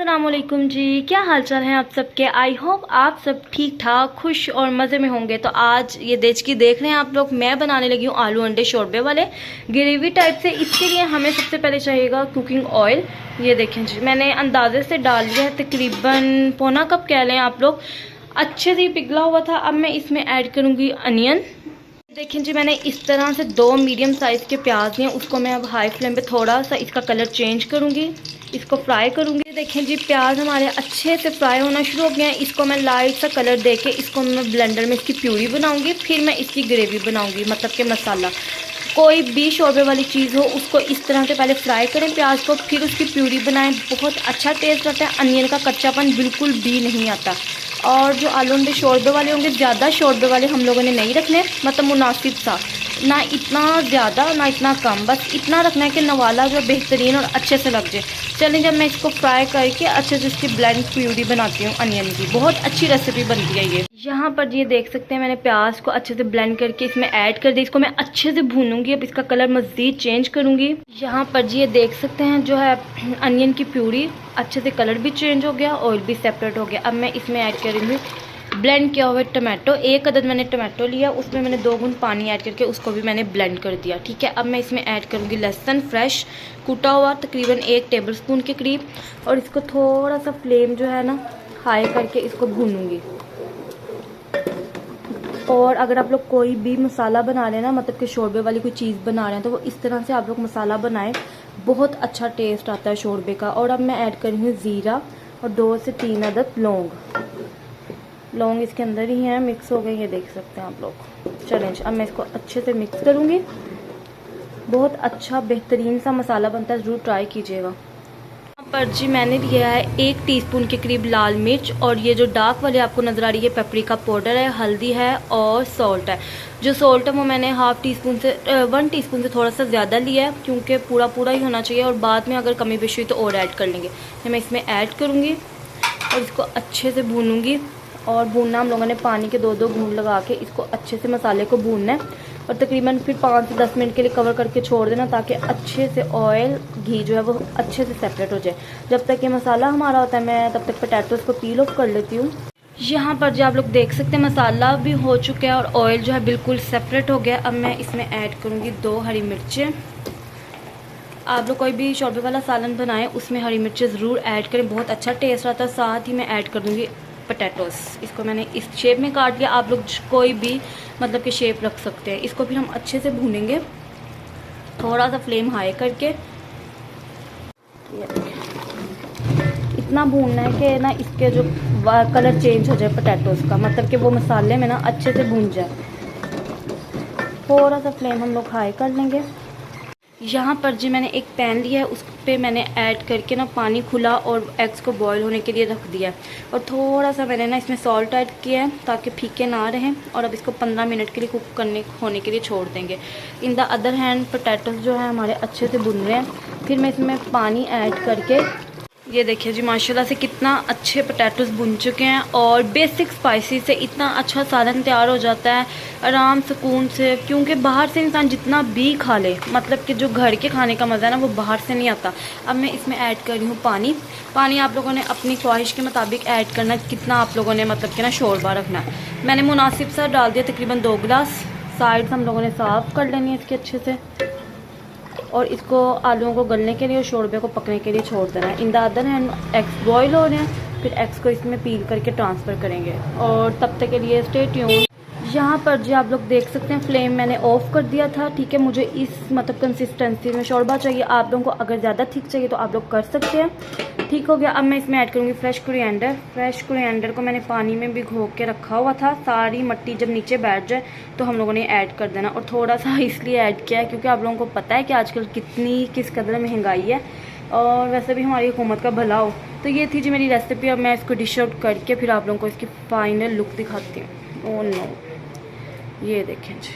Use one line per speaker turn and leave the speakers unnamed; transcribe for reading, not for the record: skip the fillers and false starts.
अस्सलामुअलैकुम जी, क्या हाल चाल है आप सबके। आई होप आप सब ठीक ठाक खुश और मज़े में होंगे। तो आज ये देख रहे हैं आप लोग, मैं बनाने लगी हूँ आलू अंडे शोरबे वाले ग्रेवी टाइप से। इसके लिए हमें सबसे पहले चाहिएगा कुकिंग ऑयल। ये देखें जी, मैंने अंदाजे से डाल लिया है, तकरीबन पौना कप कह लें आप लोग। अच्छे से पिघला हुआ था। अब मैं इसमें ऐड करूँगी अनियन। देखें जी, मैंने इस तरह से 2 मीडियम साइज़ के प्याज हैं, उसको मैं अब हाई फ्लेम पे थोड़ा सा इसका कलर चेंज करूँगी, इसको फ्राई करूँगी। देखें जी, प्याज हमारे अच्छे से फ्राई होना शुरू हो गए हैं। इसको मैं लाइट सा कलर देके इसको मैं ब्लेंडर में इसकी प्यूरी बनाऊँगी, फिर मैं इसकी ग्रेवी बनाऊँगी, मतलब कि मसाला। कोई भी शोरबे वाली चीज़ हो उसको इस तरह से पहले फ्राई करें प्याज को, फिर उसकी प्यूरी बनाएं। बहुत अच्छा टेस्ट आता है, अनियन का कच्चापन बिल्कुल भी नहीं आता। और जो आलू अंडे शोरबे वाले होंगे, ज़्यादा शोरबे वाले हम लोगों ने नहीं रखने, मतलब मुनासिब सा, ना इतना ज़्यादा ना इतना कम, बस इतना रखना है कि नवाला जो बेहतरीन और अच्छे से लग जाए। चलें, जब मैं इसको फ्राई करके अच्छे से इसकी ब्लेंड प्यूरी बनाती हूँ अनियन की, बहुत अच्छी रेसिपी बनती है ये। यहाँ पर ये देख सकते हैं, मैंने प्याज को अच्छे से ब्लेंड करके इसमें ऐड कर दिया। इसको मैं अच्छे से भूनूंगी, अब इसका कलर मज़ीद चेंज करूँगी। यहाँ पर ये देख सकते हैं, जो है अनियन की प्यूरी अच्छे से कलर भी चेंज हो गया, ऑयल भी सेपरेट हो गया। अब मैं इसमें ऐड करूँगी ब्लेंड किया हुआ टमाटो। 1 अदद मैंने टमाटो लिया, उसमें मैंने 2 बूंद पानी ऐड करके उसको भी मैंने ब्लेंड कर दिया। ठीक है, अब मैं इसमें ऐड करूँगी लहसुन फ्रेश कूटा हुआ, तकरीबन 1 टेबलस्पून के करीब। और इसको थोड़ा सा फ्लेम जो है ना हाई करके इसको भूनूंगी। और अगर आप लोग कोई भी मसाला बना रहे हैं ना, मतलब कि शोरबे वाली कोई चीज़ बना रहे हैं, तो वो इस तरह से आप लोग मसाला बनाएं, बहुत अच्छा टेस्ट आता है शोरबे का। और अब मैं ऐड कर रही हूँ ज़ीरा और 2 से 3 अदद लौंग इसके अंदर ही हैं, मिक्स हो गए, ये देख सकते हैं आप लोग। चलें, अब मैं इसको अच्छे से मिक्स करूँगी। बहुत अच्छा बेहतरीन सा मसाला बनता है, ज़रूर ट्राई कीजिएगा। पर जी मैंने लिया है 1 टीस्पून के करीब लाल मिर्च, और ये जो डार्क वाली आपको नज़र आ रही है पेपरिका पाउडर है, हल्दी है और सॉल्ट है। जो सॉल्ट है वो मैंने 1 टीस्पून से थोड़ा सा ज़्यादा लिया है, क्योंकि पूरा ही होना चाहिए, और बाद में अगर कमी बेशी हुई तो और ऐड कर लेंगे। तो मैं इसमें ऐड करूँगी और इसको अच्छे से भूनूँगी। और भूनना हम लोगों ने पानी के 2-2 घूंट लगा के इसको अच्छे से मसाले को भूनना है, और तकरीबन फिर 5 से 10 मिनट के लिए कवर करके छोड़ देना, ताकि अच्छे से ऑयल घी जो है वो अच्छे से सेपरेट हो जाए। जब तक ये मसाला हमारा होता है, मैं तब तक पोटैटोज़ को पील ऑफ कर लेती हूँ। यहाँ पर जो आप लोग देख सकते हैं, मसाला भी हो चुका है और ऑयल जो है बिल्कुल सेपरेट हो गया। अब मैं इसमें ऐड करूँगी 2 हरी मिर्चें। आप लोग कोई भी शोरबे वाला सालन बनाएं, उसमें हरी मिर्चें ज़रूर ऐड करें, बहुत अच्छा टेस्ट आता है। साथ ही मैं ऐड कर दूँगी पोटैटोस। इसको मैंने इस शेप में काट लिया, आप लोग कोई भी मतलब कि शेप रख सकते हैं। इसको फिर हम अच्छे से भूनेंगे, थोड़ा सा फ्लेम हाई करके। इतना भूनना है कि ना इसके जो कलर चेंज हो जाए पोटैटोस का, मतलब कि वो मसाले में ना अच्छे से भून जाए। थोड़ा सा फ्लेम हम लोग हाई कर लेंगे। यहाँ पर जी मैंने एक पैन लिया है, उस पे मैंने ऐड करके ना पानी खुला और एग्स को बॉईल होने के लिए रख दिया है। और थोड़ा सा मैंने ना इसमें सॉल्ट ऐड किया है ताकि फीके ना रहें। और अब इसको 15 मिनट के लिए कुक होने के लिए छोड़ देंगे। In the other hand potatoes जो है हमारे अच्छे से भुन रहे हैं। फिर मैं इसमें पानी ऐड करके, ये देखिए जी माशाल्लाह से कितना अच्छे पोटैटोस भुन चुके हैं, और बेसिक स्पाइसी से इतना अच्छा सालन तैयार हो जाता है आराम सुकून से। क्योंकि बाहर से इंसान जितना भी खा ले, मतलब कि जो घर के खाने का मज़ा है ना, वो बाहर से नहीं आता। अब मैं इसमें ऐड कर रही हूँ पानी आप लोगों ने अपनी ख्वाहिश के मुताबिक ऐड करना, कितना आप लोगों ने मतलब कि ना शोरबा रखना है। मैंने मुनासिब सा डाल दिया, तकरीबन 2 गिलास। साइड्स हम लोगों ने साफ़ कर लेनी है इसके अच्छे से, और इसको आलूओं को गलने के लिए और शोरबे को पकने के लिए छोड़ देना है। In the other hand eggs boil हो रहे हैं, फिर एग्स को इसमें पील करके ट्रांसफ़र करेंगे, और तब तक के लिए स्टे ट्यून्ड। यहाँ पर जी आप लोग देख सकते हैं, फ्लेम मैंने ऑफ कर दिया था। ठीक है, मुझे इस मतलब कंसिस्टेंसी में शोरबा चाहिए। आप लोगों को अगर ज़्यादा थिक चाहिए तो आप लोग कर सकते हैं। ठीक हो गया। अब मैं इसमें ऐड करूँगी फ्रेश कोरिएंडर को मैंने पानी में भिगो के रखा हुआ था। सारी मिट्टी जब नीचे बैठ जाए तो हम लोगों ने ऐड कर देना। और थोड़ा सा इसलिए ऐड किया है क्योंकि आप लोगों को पता है कि आजकल किस कदर महंगाई है, और वैसे भी हमारी हुकूमत का भला हो। तो ये थी जी मेरी रेसिपी। अब मैं इसको डिश आउट करके फिर आप लोगों को इसकी फाइनल लुक दिखाती हूँ। ओह नो, ये देखें जी।